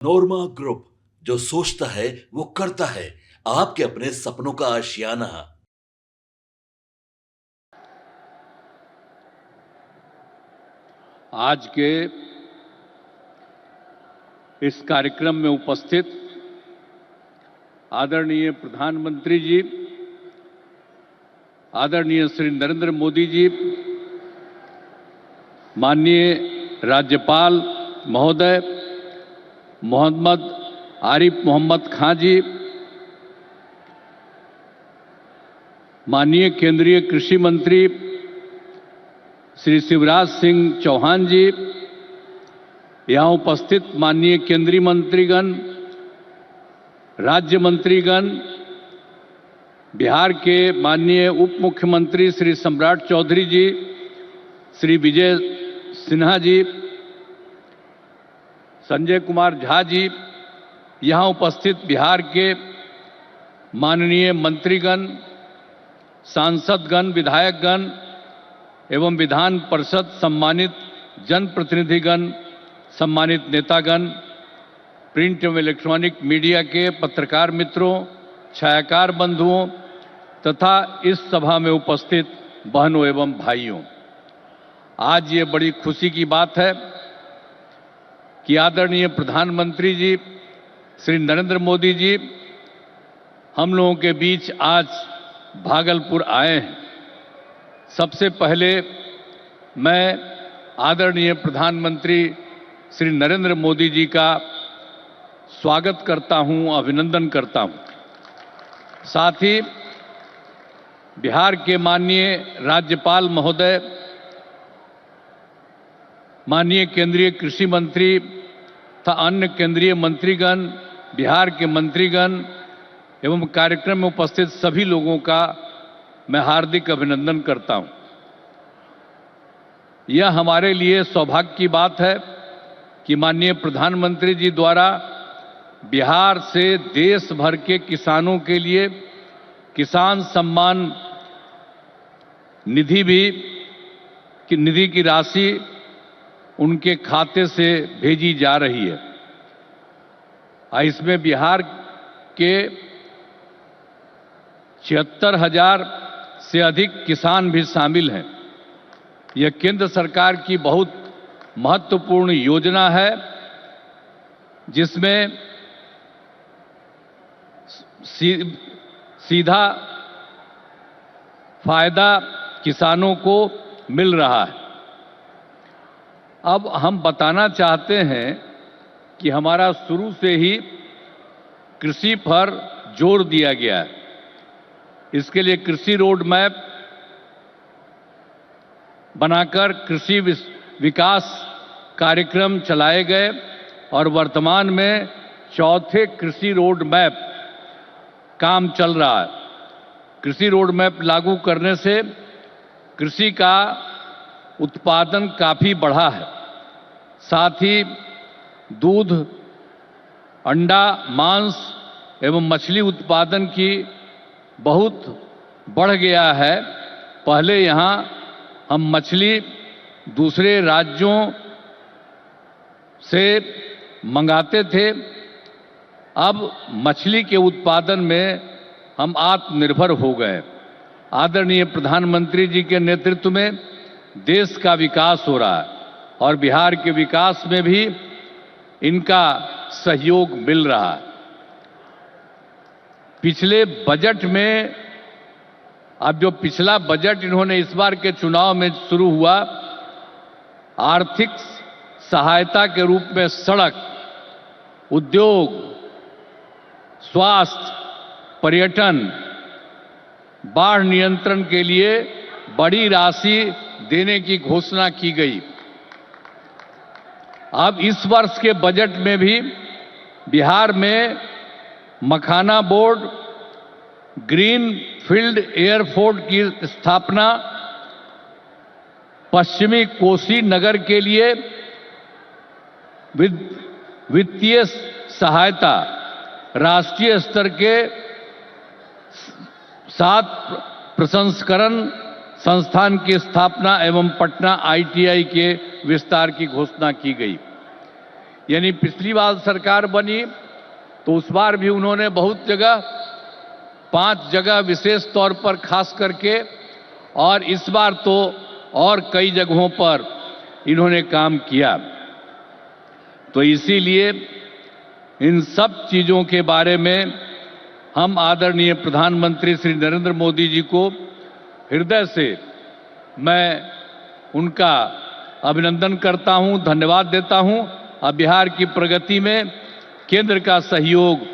नोरमा group, जो सोचता है वो करता है। आपके अपने सपनों का आशियाना। आज के इस कार्यक्रम में उपस्थित आदरणीय प्रधानमंत्री जी, आदरणीय श्री नरेंद्र मोदी जी, माननीय राज्यपाल महोदय मोहम्मद आरिफ मोहम्मद खां जी, माननीय केंद्रीय कृषि मंत्री श्री शिवराज सिंह चौहान जी, यहाँ उपस्थित माननीय केंद्रीय मंत्रीगण, राज्य मंत्रीगण, बिहार के माननीय उप मुख्यमंत्री श्री सम्राट चौधरी जी, श्री विजय सिन्हा जी, संजय कुमार झा जी, यहाँ उपस्थित बिहार के माननीय मंत्रीगण, सांसदगण, विधायकगण एवं विधान परिषद सम्मानित जनप्रतिनिधिगण, सम्मानित नेतागण, प्रिंट एवं इलेक्ट्रॉनिक मीडिया के पत्रकार मित्रों, छायाकार बंधुओं तथा इस सभा में उपस्थित बहनों एवं भाइयों, आज ये बड़ी खुशी की बात है कि आदरणीय प्रधानमंत्री जी श्री नरेंद्र मोदी जी हम लोगों के बीच आज भागलपुर आए हैं। सबसे पहले मैं आदरणीय प्रधानमंत्री श्री नरेंद्र मोदी जी का स्वागत करता हूं, अभिनंदन करता हूं। साथ ही बिहार के माननीय राज्यपाल महोदय, माननीय केंद्रीय कृषि मंत्री तथा अन्य केंद्रीय मंत्रीगण, बिहार के मंत्रीगण एवं कार्यक्रम में उपस्थित सभी लोगों का मैं हार्दिक अभिनंदन करता हूं। यह हमारे लिए सौभाग्य की बात है कि माननीय प्रधानमंत्री जी द्वारा बिहार से देश भर के किसानों के लिए किसान सम्मान निधि की राशि उनके खाते से भेजी जा रही है। इसमें बिहार के 76,000 से अधिक किसान भी शामिल हैं। यह केंद्र सरकार की बहुत महत्वपूर्ण योजना है, जिसमें सीधा फायदा किसानों को मिल रहा है। अब हम बताना चाहते हैं कि हमारा शुरू से ही कृषि पर जोर दिया गया है। इसके लिए कृषि रोड मैप बनाकर कृषि विकास कार्यक्रम चलाए गए और वर्तमान में चौथे कृषि रोड मैप काम चल रहा है। कृषि रोड मैप लागू करने से कृषि का उत्पादन काफी बढ़ा है। साथ ही दूध, अंडा, मांस एवं मछली उत्पादन की बहुत बढ़ गया है। पहले यहाँ हम मछली दूसरे राज्यों से मंगाते थे, अब मछली के उत्पादन में हम आत्मनिर्भर हो गए। आदरणीय प्रधानमंत्री जी के नेतृत्व में देश का विकास हो रहा है और बिहार के विकास में भी इनका सहयोग मिल रहा है। पिछले बजट में, अब जो पिछला बजट इन्होंने इस बार के चुनाव में शुरू हुआ, आर्थिक सहायता के रूप में सड़क, उद्योग, स्वास्थ्य, पर्यटन, बाढ़ नियंत्रण के लिए बड़ी राशि देने की घोषणा की गई। अब इस वर्ष के बजट में भी बिहार में मखाना बोर्ड, ग्रीन फील्ड एयरपोर्ट की स्थापना, पश्चिमी कोसी नगर के लिए वित्तीय सहायता, राष्ट्रीय स्तर के 7 प्रसंस्करण संस्थान की स्थापना एवं पटना ITI के विस्तार की घोषणा की गई। यानी पिछली बार सरकार बनी तो उस बार भी उन्होंने बहुत जगह 5 जगह विशेष तौर पर खास करके, और इस बार तो और कई जगहों पर इन्होंने काम किया। तो इसीलिए इन सब चीजों के बारे में हम आदरणीय प्रधानमंत्री श्री नरेंद्र मोदी जी को हृदय से मैं उनका अभिनंदन करता हूं, धन्यवाद देता हूं। अब बिहार की प्रगति में केंद्र का सहयोग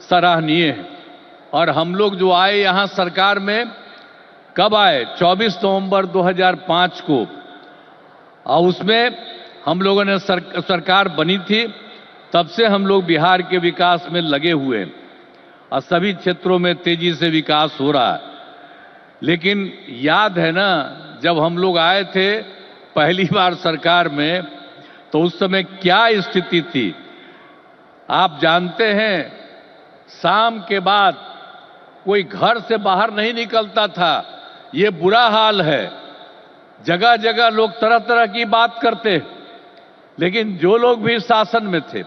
सराहनीय है। और हम लोग जो आए यहां सरकार में, कब आए? 24 नवंबर 2005 को, और उसमें हम लोगों ने सरकार बनी थी। तब से हम लोग बिहार के विकास में लगे हुए हैं और सभी क्षेत्रों में तेजी से विकास हो रहा है। लेकिन याद है ना, जब हम लोग आए थे पहली बार सरकार में, तो उस समय क्या स्थिति थी आप जानते हैं। शाम के बाद कोई घर से बाहर नहीं निकलता था, ये बुरा हाल है। जगह जगह लोग तरह तरह की बात करते, लेकिन जो लोग भी शासन में थे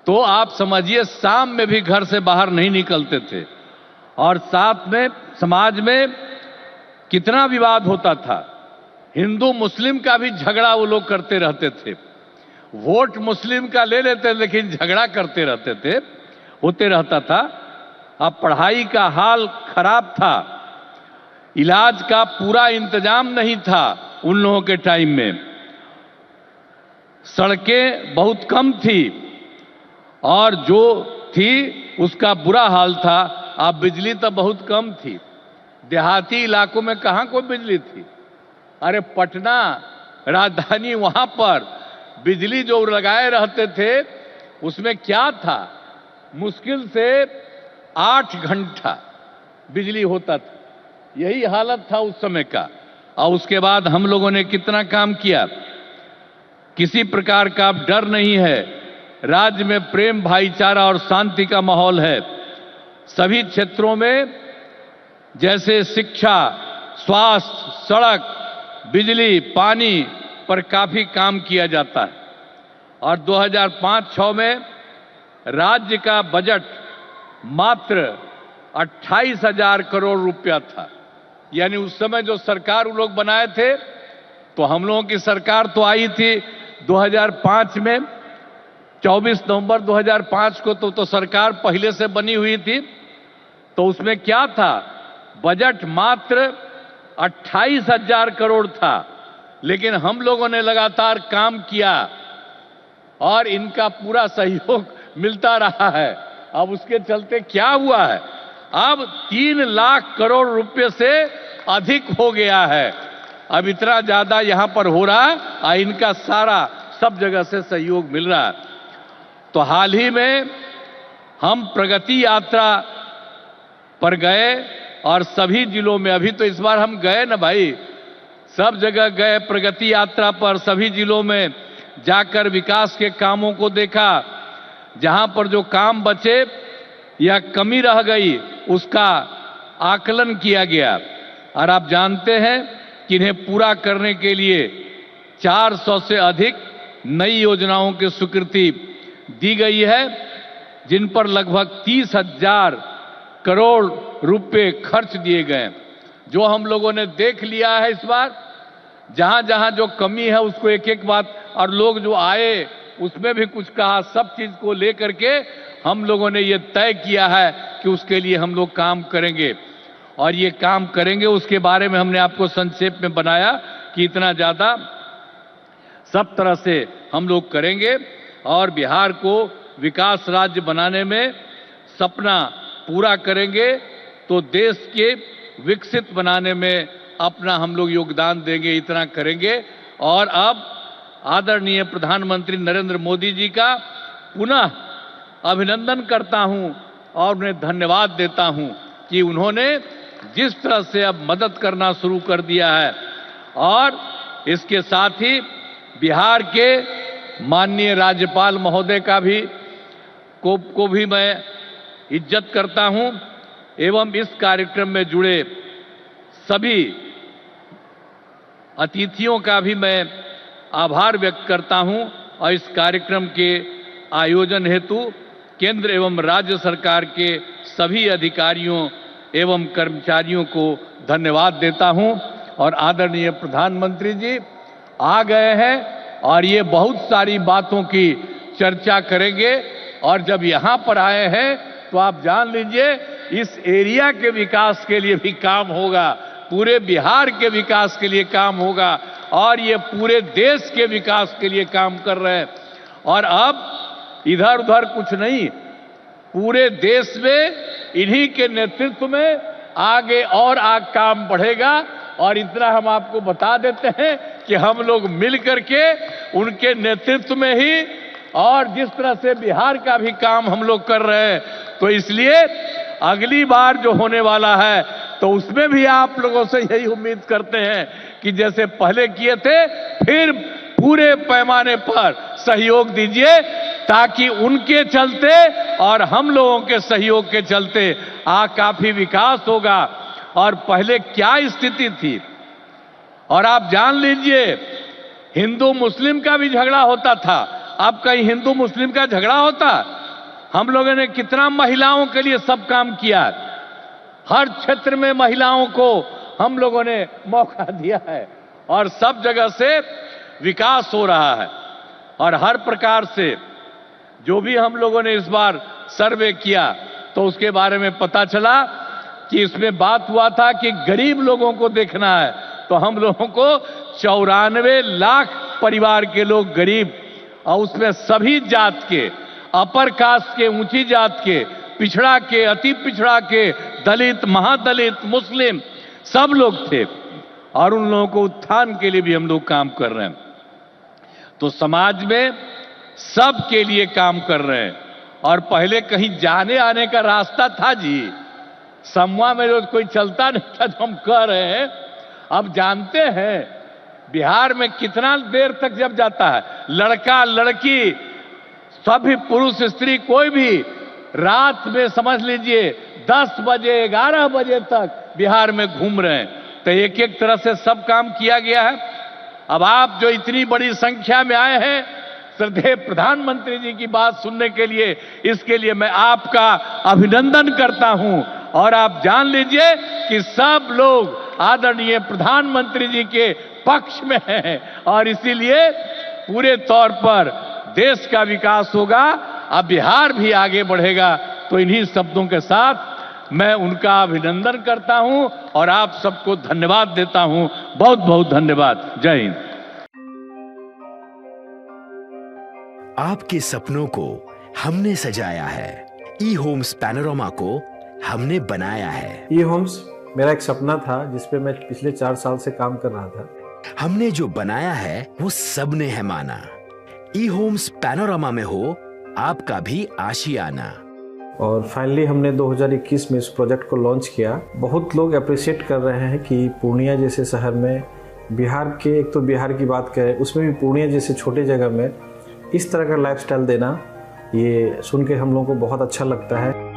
तो आप समझिए शाम में भी घर से बाहर नहीं निकलते थे। और साथ में समाज में कितना विवाद होता था, हिंदू मुस्लिम का भी झगड़ा वो लोग करते रहते थे। वोट मुस्लिम का ले लेते लेकिन झगड़ा करते रहते थे, होते रहता था। अब पढ़ाई का हाल खराब था, इलाज का पूरा इंतजाम नहीं था उन लोगों के टाइम में, सड़कें बहुत कम थी और जो थी उसका बुरा हाल था। अब बिजली तो बहुत कम थी, देहाती इलाकों में कहां कोई बिजली थी। अरे पटना राजधानी, वहां पर बिजली जो लगाए रहते थे उसमें क्या था, मुश्किल से 8 घंटा बिजली होता था। यही हालत था उस समय का। और उसके बाद हम लोगों ने कितना काम किया, किसी प्रकार का अब डर नहीं है। राज्य में प्रेम, भाईचारा और शांति का माहौल है। सभी क्षेत्रों में जैसे शिक्षा, स्वास्थ्य, सड़क, बिजली, पानी पर काफी काम किया जाता है। और 2005-06 में राज्य का बजट मात्र 28,000 करोड़ रुपया था। यानी उस समय जो सरकार वो लोग बनाए थे, तो हम लोगों की सरकार तो आई थी 2005 में, 24 नवंबर 2005 को तो सरकार पहले से बनी हुई थी। तो उसमें क्या था, बजट मात्र 28,000 करोड़ था। लेकिन हम लोगों ने लगातार काम किया और इनका पूरा सहयोग मिलता रहा है। अब उसके चलते क्या हुआ है, अब 3 लाख करोड़ रुपए से अधिक हो गया है। अब इतना ज्यादा यहां पर हो रहा है और इनका सारा सब जगह से सहयोग मिल रहा है। तो हाल ही में हम प्रगति यात्रा पर गए और सभी जिलों में, अभी तो इस बार हम गए ना भाई, सब जगह गए प्रगति यात्रा पर, सभी जिलों में जाकर विकास के कामों को देखा। जहां पर जो काम बचे या कमी रह गई उसका आकलन किया गया। और आप जानते हैं कि इन्हें पूरा करने के लिए 400 से अधिक नई योजनाओं की स्वीकृति दी गई है, जिन पर लगभग 30,000 करोड़ रुपए खर्च दिए गए। जो हम लोगों ने देख लिया है इस बार, जहां जहां जो कमी है उसको एक एक बात, और लोग जो आए उसमें भी कुछ कहा, सब चीज को लेकर के हम लोगों ने ये तय किया है कि उसके लिए हम लोग काम करेंगे। और ये काम करेंगे उसके बारे में हमने आपको संक्षेप में बनाया कि इतना ज्यादा सब तरह से हम लोग करेंगे और बिहार को विकास राज्य बनाने में सपना पूरा करेंगे, तो देश के विकसित बनाने में अपना हम लोग योगदान देंगे, इतना करेंगे। और अब आदरणीय प्रधानमंत्री नरेंद्र मोदी जी का पुनः अभिनंदन करता हूं और उन्हें धन्यवाद देता हूं कि उन्होंने जिस तरह से अब मदद करना शुरू कर दिया है, और इसके साथ ही बिहार के माननीय राज्यपाल महोदय का भी को भी मैं इज्जत करता हूं, एवं इस कार्यक्रम में जुड़े सभी अतिथियों का भी मैं आभार व्यक्त करता हूं और इस कार्यक्रम के आयोजन हेतु केंद्र एवं राज्य सरकार के सभी अधिकारियों एवं कर्मचारियों को धन्यवाद देता हूं। और आदरणीय प्रधानमंत्री जी आ गए हैं और ये बहुत सारी बातों की चर्चा करेंगे। और जब यहाँ पर आए हैं तो आप जान लीजिए इस एरिया के विकास के लिए भी काम होगा, पूरे बिहार के विकास के लिए काम होगा और ये पूरे देश के विकास के लिए काम कर रहे हैं। और अब इधर उधर कुछ नहीं, पूरे देश में इन्हीं के नेतृत्व में आगे और काम बढ़ेगा। और इतना हम आपको बता देते हैं कि हम लोग मिल करके उनके नेतृत्व में ही और जिस तरह से बिहार का भी काम हम लोग कर रहे हैं, तो इसलिए अगली बार जो होने वाला है तो उसमें भी आप लोगों से यही उम्मीद करते हैं कि जैसे पहले किए थे फिर पूरे पैमाने पर सहयोग दीजिए, ताकि उनके चलते और हम लोगों के सहयोग के चलते काफी विकास होगा। और पहले क्या स्थिति थी, और आप जान लीजिए हिंदू मुस्लिम का भी झगड़ा होता था। अब कहीं हिंदू मुस्लिम का झगड़ा होता? हम लोगों ने कितना महिलाओं के लिए सब काम किया, हर क्षेत्र में महिलाओं को हम लोगों ने मौका दिया है और सब जगह से विकास हो रहा है। और हर प्रकार से जो भी हम लोगों ने इस बार सर्वे किया तो उसके बारे में पता चला कि इसमें बात हुआ था कि गरीब लोगों को देखना है, तो हम लोगों को 94 लाख परिवार के लोग गरीब, और उसमें सभी जात के, अपर कास्ट के, ऊंची जात के, पिछड़ा के, अति पिछड़ा के, दलित, महादलित, मुस्लिम सब लोग थे। और उन लोगों को उत्थान के लिए भी हम लोग काम कर रहे हैं। तो समाज में सब के लिए काम कर रहे हैं। और पहले कहीं जाने आने का रास्ता था जी, समूह में रोज कोई चलता नहीं था, जो हम कह रहे हैं। अब जानते हैं बिहार में कितना देर तक जब जाता है, लड़का लड़की सभी पुरुष स्त्री कोई भी रात में समझ लीजिए 10 बजे 11 बजे तक बिहार में घूम रहे हैं। तो एक एक तरह से सब काम किया गया है। अब आप जो इतनी बड़ी संख्या में आए हैं श्रद्धेय प्रधानमंत्री जी की बात सुनने के लिए, इसके लिए मैं आपका अभिनंदन करता हूं। और आप जान लीजिए कि सब लोग आदरणीय प्रधानमंत्री जी के पक्ष में हैं और इसीलिए पूरे तौर पर देश का विकास होगा, अब बिहार भी आगे बढ़ेगा। तो इन्हीं शब्दों के साथ मैं उनका अभिनंदन करता हूं और आप सबको धन्यवाद देता हूं। बहुत बहुत धन्यवाद। जय हिंद। आपके सपनों को हमने सजाया है, ई होम्स पैनोरमा को हमने बनाया है। ई होम्स मेरा एक सपना था जिस पे मैं पिछले 4 साल से काम कर रहा था। हमने जो बनाया है वो सबने है माना। ई होम्स पैनोरमा में हो आपका भी आशियाना। और फाइनली हमने 2021 में इस प्रोजेक्ट को लॉन्च किया। बहुत लोग अप्रिशिएट कर रहे हैं कि पूर्णिया जैसे शहर में, बिहार के, एक तो बिहार की बात करें उसमें भी पूर्णिया जैसे छोटे जगह में इस तरह का लाइफस्टाइल देना, ये सुन के हम लोगों को बहुत अच्छा लगता है।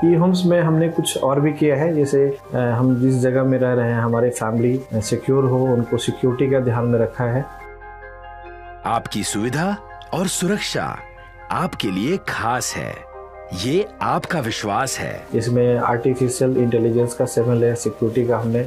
ई होम्स में हमने कुछ और भी किया है, जैसे हम जिस जगह में रह रहे हैं हमारे फैमिली सिक्योर हो, उनको सिक्योरिटी का ध्यान में रखा है। आपकी सुविधा और सुरक्षा आपके लिए खास है, ये आपका विश्वास है। इसमें आर्टिफिशियल इंटेलिजेंस का 7 लेयर सिक्योरिटी का हमने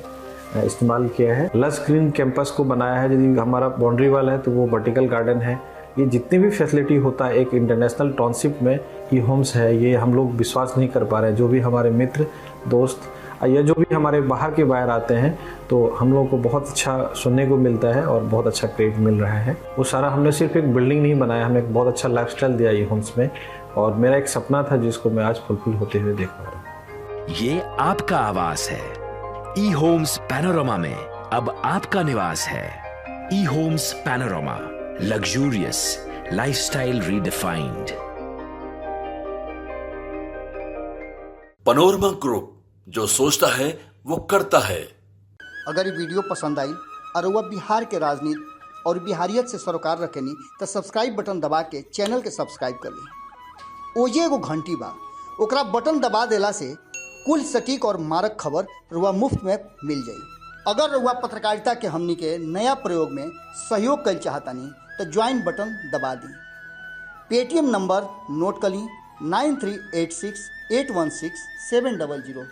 इस्तेमाल किया है। लस ग्रीन कैंपस को बनाया है। यदि हमारा बाउंड्री वाल है तो वो वर्टिकल गार्डन है। ये जितनी भी फैसिलिटी होता है एक इंटरनेशनल टाउनशिप में ई होम्स है, ये हम लोग विश्वास नहीं कर पा रहे हैं। जो भी हमारे मित्र दोस्त या जो भी हमारे बाहर के बाहर आते हैं तो हम लोगों को बहुत अच्छा सुनने को मिलता है और बहुत अच्छा क्रेडिट मिल रहा है। वो सारा हमने सिर्फ एक बिल्डिंग नहीं बनाया, हमने एक बहुत अच्छा लाइफस्टाइल दिया ई होम्स में। और मेरा एक सपना था जिसको मैं आज फुलफिल होते हुए देख पा रहा हूँ। ये आपका आवास है। ई होम्स पैनोरमा में अब आपका निवास है। E Homes Panorama, luxurious lifestyle redefined. Panorama group, जो सोचता है वो करता है। अगर ये वीडियो पसंद आई और वह बिहार के राजनीति और बिहारियत से सरोकार रखेनी तो सब्सक्राइब बटन दबा के चैनल के सब्सक्राइब कर ली। ओजे एगो घंटी बा, ओकरा बटन दबा देला से कुल सटीक और मारक खबर रुआ मुफ्त में मिल जाई। अगर रउआ पत्रकारिता के हमनी के नया प्रयोग में सहयोग कर चाहतानी तो ज्वाइन बटन दबा दी। पेटीएम नंबर नोट कर ली 9386816700।